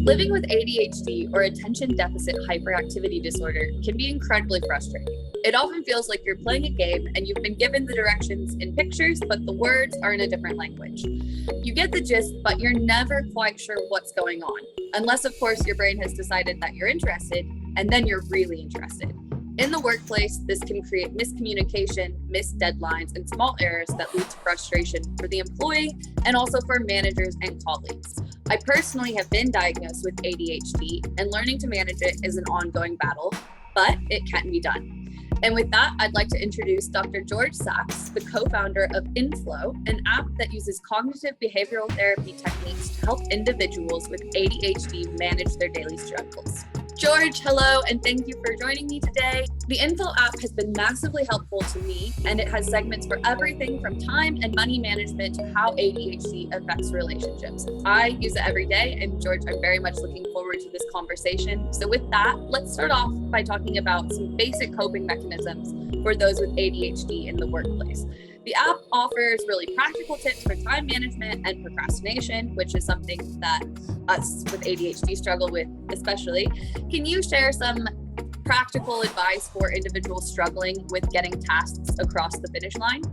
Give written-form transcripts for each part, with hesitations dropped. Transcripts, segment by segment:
Living with ADHD or attention deficit hyperactivity disorder can be incredibly frustrating. It often feels like you're playing a game and you've been given the directions in pictures, but the words are in a different language. You get the gist, but you're never quite sure what's going on, unless of course your brain has decided that you're interested, and then you're really interested. In the workplace, this can create miscommunication, missed deadlines, and small errors that lead to frustration for the employee and also for managers and colleagues. I personally have been diagnosed with ADHD, and learning to manage it is an ongoing battle, but it can be done. And with that, I'd like to introduce Dr. George Sachs, the co-founder of Inflow, an app that uses cognitive behavioral therapy techniques to help individuals with ADHD manage their daily struggles. George, hello, and thank you for joining me today. The Inflow app has been massively helpful to me, and it has segments for everything from time and money management to how ADHD affects relationships. I use it every day, and George, I'm very much looking forward to this conversation. So with that, let's start off by talking about some basic coping mechanisms for those with ADHD in the workplace. The app offers really practical tips for time management and procrastination, which is something that us with ADHD struggle with especially. Can you share some practical advice for individuals struggling with getting tasks across the finish line?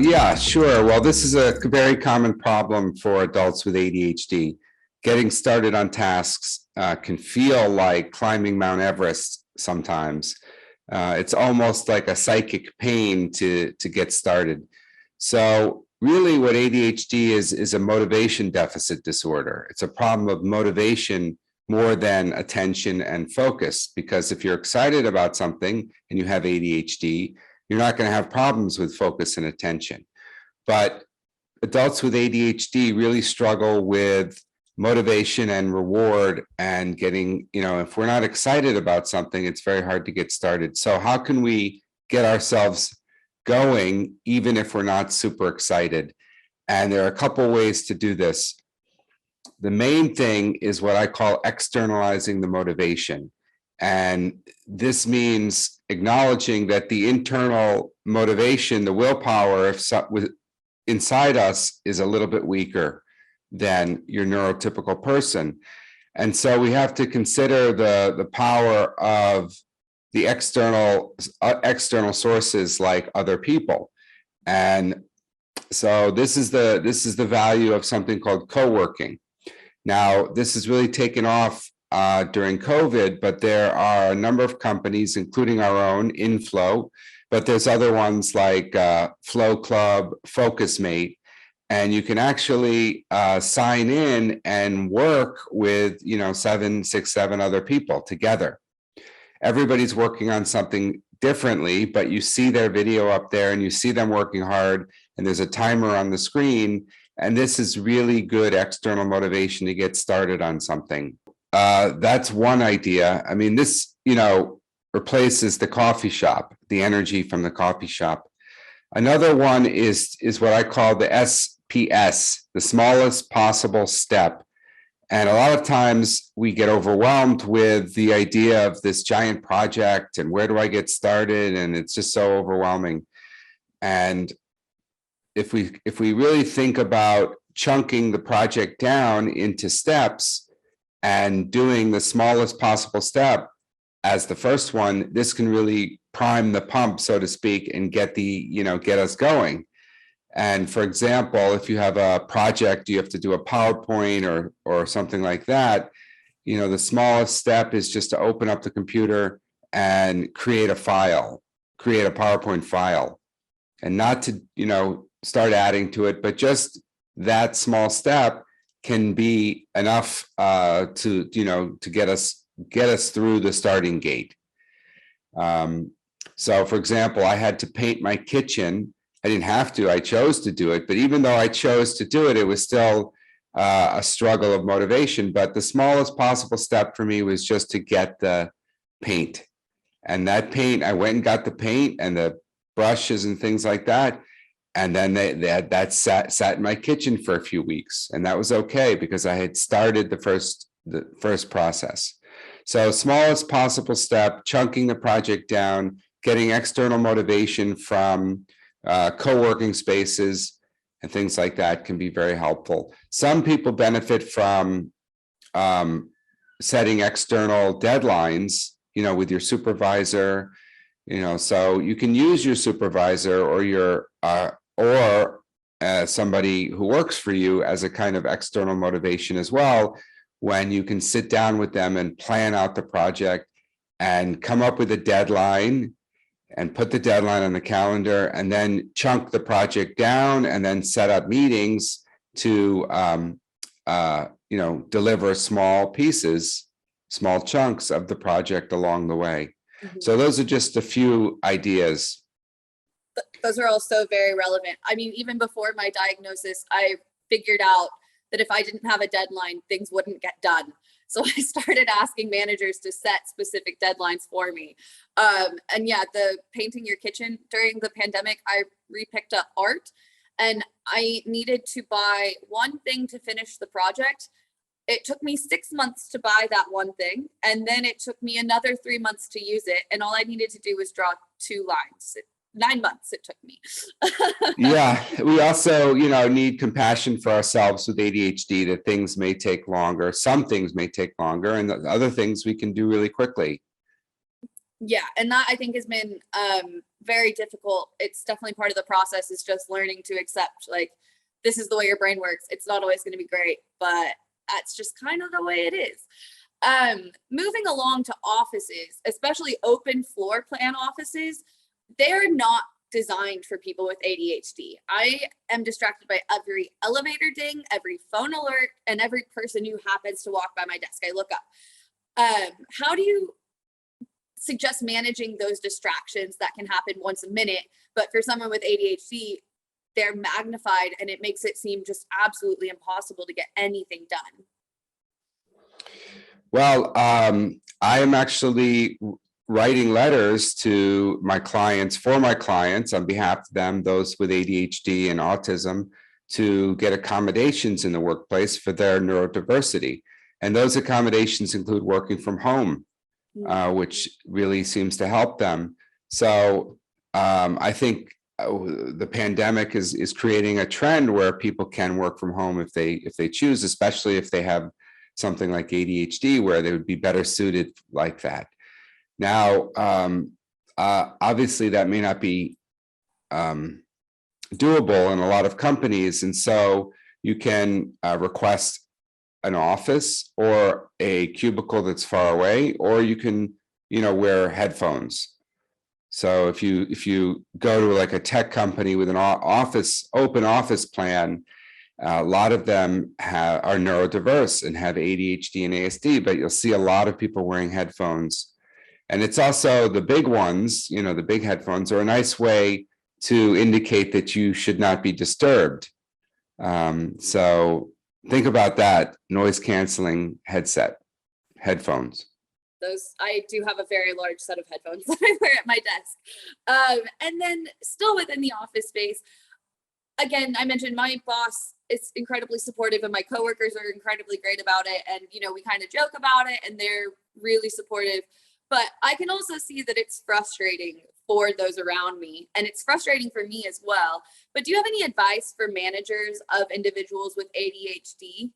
Yeah, sure. Well, this is a very common problem for adults with ADHD. Getting started on tasks can feel like climbing Mount Everest sometimes. It's almost like a psychic pain to get started. So really what ADHD is a motivation deficit disorder. It's a problem of motivation more than attention and focus, because if you're excited about something and you have ADHD, you're not going to have problems with focus and attention. But adults with ADHD really struggle with motivation and reward, and getting, if we're not excited about something, it's very hard to get started. So how can we get ourselves going even if we're not super excited? And there are a couple ways to do this. The main thing is what I call externalizing the motivation. And this means acknowledging that the internal motivation, the willpower inside us, is a little bit weaker than your neurotypical person. And so we have to consider the power of the external sources like other people. And so this is the value of something called co-working. Now, this has really taken off during COVID, but there are a number of companies, including our own Inflow, but there's other ones like Flow Club, FocusMate, and you can actually sign in and work with 6, 7 other people together. Everybody's working on something differently, but you see their video up there and you see them working hard, and there's a timer on the screen. And this is really good external motivation to get started on something. That's one idea. I mean, this, replaces the coffee shop, the energy from the coffee shop. Another one is what I call the SPS, the smallest possible step. And a lot of times we get overwhelmed with the idea of this giant project and where do I get started? And it's just so overwhelming. And if we really think about chunking the project down into steps and doing the smallest possible step as the first one, this can really prime the pump, so to speak, and get us going. And for example, if you have a project, you have to do a PowerPoint or something like that, the smallest step is just to open up the computer and create a PowerPoint file, and not to, start adding to it, but just that small step can be enough to get us through the starting gate. So for example, I had to paint my kitchen. I didn't have to, I chose to do it. But even though I chose to do it, it was still a struggle of motivation. But the smallest possible step for me was just to get the paint. And that paint, I went and got the paint and the brushes and things like that. And then that sat in my kitchen for a few weeks. And that was okay because I had started the first process. So smallest possible step, chunking the project down, getting external motivation from co-working spaces, and things like that can be very helpful. Some people benefit from setting external deadlines, with your supervisor, so you can use your supervisor or your somebody who works for you as a kind of external motivation as well, when you can sit down with them and plan out the project and come up with a deadline and put the deadline on the calendar, and then chunk the project down, and then set up meetings to deliver small pieces, small chunks of the project along the way. Mhm. So those are just a few ideas. Those are all so very relevant. I mean, even before my diagnosis, I figured out that if I didn't have a deadline, things wouldn't get done. So I started asking managers to set specific deadlines for me. And yeah, the painting your kitchen during the pandemic, I repicked up art, and I needed to buy one thing to finish the project. It took me 6 months to buy that one thing, and then it took me another 3 months to use it. And all I needed to do was draw 2 lines. 9 months it took me. Yeah, we also, need compassion for ourselves with ADHD, that things may take longer. Some things may take longer, and the other things we can do really quickly. Yeah, and that I think has been very difficult. It's definitely part of the process, is just learning to accept, like, this is the way your brain works. It's not always going to be great, but that's just kind of the way it is. Moving along to offices, especially open floor plan offices, they're not designed for people with ADHD. I am distracted by every elevator ding, every phone alert, and every person who happens to walk by my desk. I look up. How do you suggest managing those distractions that can happen once a minute, but for someone with ADHD, they're magnified, and it makes it seem just absolutely impossible to get anything done? Well, I am actually writing letters to my clients, for my clients, on behalf of them, those with ADHD and autism, to get accommodations in the workplace for their neurodiversity. And those accommodations include working from home, which really seems to help them. So I think the pandemic is creating a trend where people can work from home if they choose, especially if they have something like ADHD, where they would be better suited like that. Now, obviously, that may not be doable in a lot of companies, and so you can request an office or a cubicle that's far away, or you can, wear headphones. So if you go to like a tech company with an open office plan, a lot of them are neurodiverse and have ADHD and ASD, but you'll see a lot of people wearing headphones. And it's also the big ones, the big headphones are a nice way to indicate that you should not be disturbed. So think about that, noise canceling headphones. Those, I do have a very large set of headphones that I wear at my desk. And then still within the office space, again, I mentioned my boss is incredibly supportive, and my coworkers are incredibly great about it. And, we kind of joke about it, and they're really supportive. But I can also see that it's frustrating for those around me, and it's frustrating for me as well. But do you have any advice for managers of individuals with ADHD?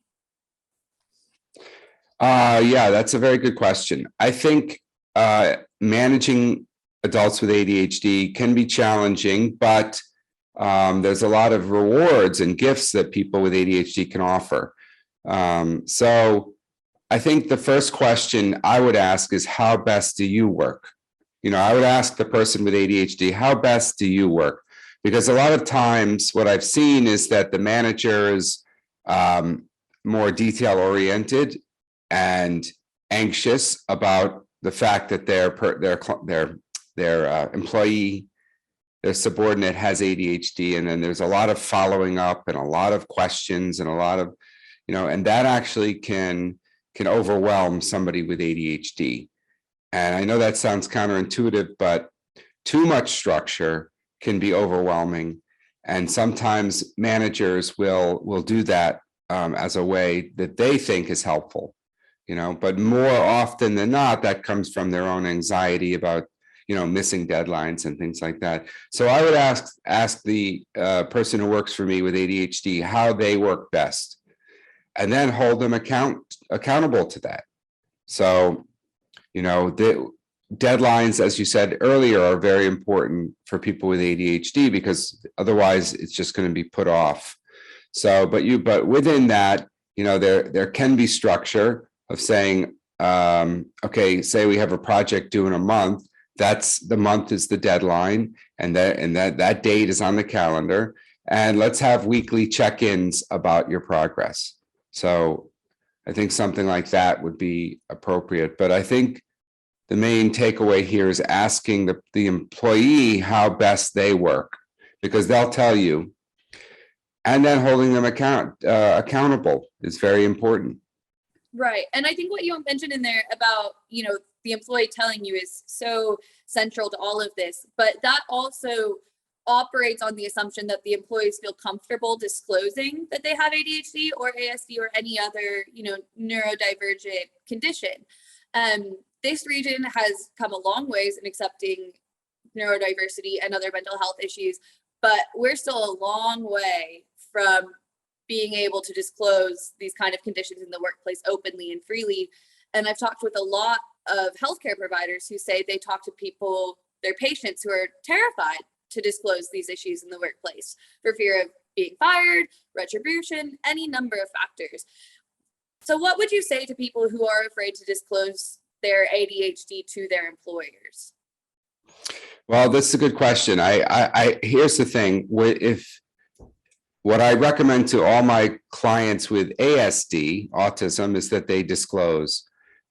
Yeah, that's a very good question. I think managing adults with ADHD can be challenging, but there's a lot of rewards and gifts that people with ADHD can offer. So I think the first question I would ask is, how best do you work? I would ask the person with ADHD, how best do you work? Because a lot of times what I've seen is that the manager is more detail oriented and anxious about the fact that their employee, their subordinate, has ADHD, and then there's a lot of following up and a lot of questions and a lot of, and that actually can overwhelm somebody with ADHD. And I know that sounds counterintuitive, but too much structure can be overwhelming. And sometimes managers will do that as a way that they think is helpful, but more often than not, that comes from their own anxiety about, missing deadlines and things like that. So I would ask the person who works for me with ADHD how they work best, and then hold them accountable to that. So, the deadlines, as you said earlier, are very important for people with ADHD, because otherwise it's just going to be put off. So, but within that, there can be structure of saying, okay, say we have a project due in a month. The month is the deadline, and that date is on the calendar. And let's have weekly check-ins about your progress. So I think something like that would be appropriate. But I think the main takeaway here is asking the employee how best they work, because they'll tell you, and then holding them accountable is very important. Right. And I think what you mentioned in there about, the employee telling you is so central to all of this, but that also operates on the assumption that the employees feel comfortable disclosing that they have ADHD or ASD or any other, neurodivergent condition. This region has come a long ways in accepting neurodiversity and other mental health issues, but we're still a long way from being able to disclose these kind of conditions in the workplace openly and freely. And I've talked with a lot of healthcare providers who say they talk to people, their patients, who are terrified to disclose these issues in the workplace for fear of being fired, retribution, any number of factors. So what would you say to people who are afraid to disclose their ADHD to their employers? Well, that's a good question. Here's the thing. What I recommend to all my clients with ASD, autism, is that they disclose,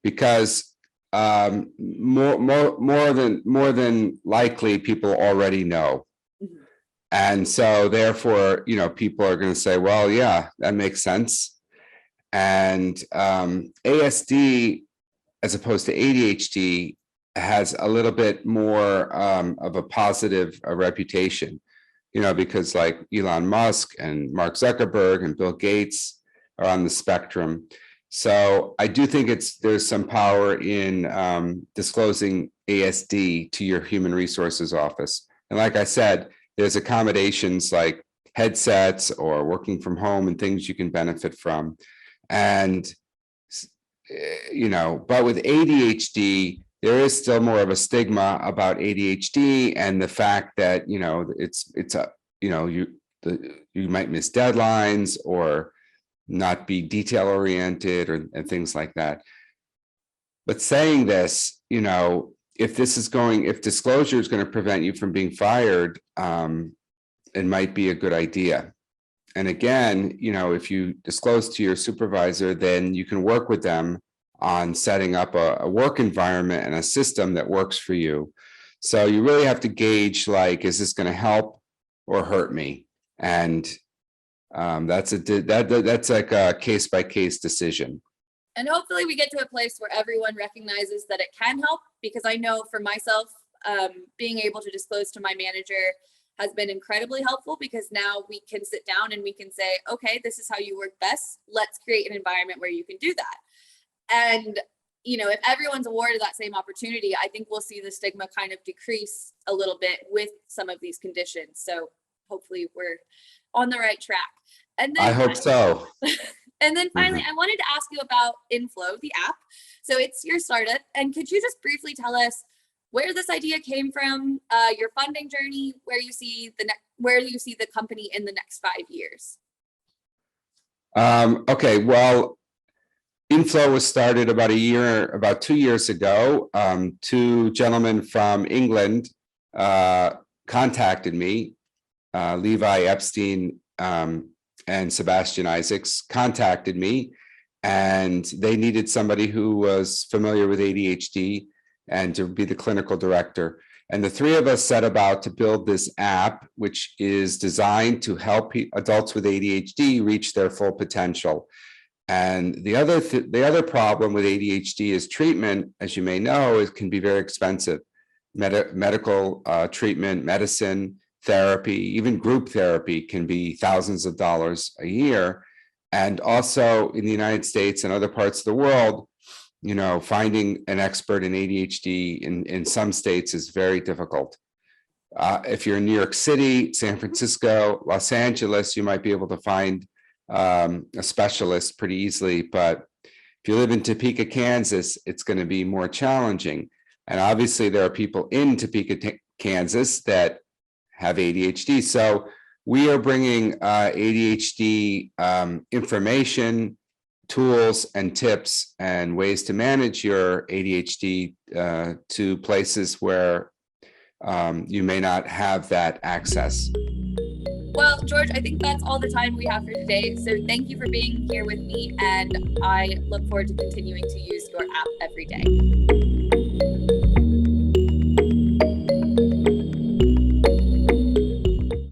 because more than likely people already know. Mm-hmm. And so therefore, people are going to say, well, yeah, that makes sense. And ASD, as opposed to ADHD, has a little bit more of a positive reputation, because like Elon Musk and Mark Zuckerberg and Bill Gates are on the spectrum. So I do think there's some power in disclosing ASD to your human resources office. And like I said, there's accommodations like headsets or working from home and things you can benefit from. And, but with ADHD, there is still more of a stigma about ADHD, and the fact that, you might miss deadlines or not be detail oriented and things like that. But saying this, if disclosure is going to prevent you from being fired, it might be a good idea. And again, if you disclose to your supervisor, then you can work with them on setting up a work environment and a system that works for you. So you really have to gauge, like, is this going to help or hurt me? And that's like a case-by-case decision. And hopefully we get to a place where everyone recognizes that it can help, because I know for myself, being able to disclose to my manager has been incredibly helpful, because now we can sit down and we can say, okay, this is how you work best. Let's create an environment where you can do that. And, if everyone's awarded that same opportunity, I think we'll see the stigma kind of decrease a little bit with some of these conditions. So hopefully we're on the right track. And then I hope so. And then finally, I wanted to ask you about Inflow, the app. So it's your startup. And could you just briefly tell us where this idea came from, your funding journey, where you see the company in the next 5 years? Okay, well, Inflow was started about 2 years ago. Two gentlemen from England contacted me, Levi Epstein and Sebastian Isaacs contacted me, and they needed somebody who was familiar with ADHD and to be the clinical director. And the three of us set about to build this app, which is designed to help adults with ADHD reach their full potential. And the other problem with ADHD is treatment, as you may know, it can be very expensive. Medical treatment, medicine, therapy, even group therapy can be thousands of dollars a year. And also in the United States and other parts of the world, finding an expert in ADHD in some states is very difficult. If you're in New York City, San Francisco, Los Angeles, you might be able to find a specialist pretty easily. But if you live in Topeka, Kansas, it's going to be more challenging. And obviously, there are people in Topeka, Kansas that have ADHD. So we are bringing ADHD information, tools, and tips and ways to manage your ADHD to places where you may not have that access. Well, George, I think that's all the time we have for today. So thank you for being here with me, and I look forward to continuing to use your app every day.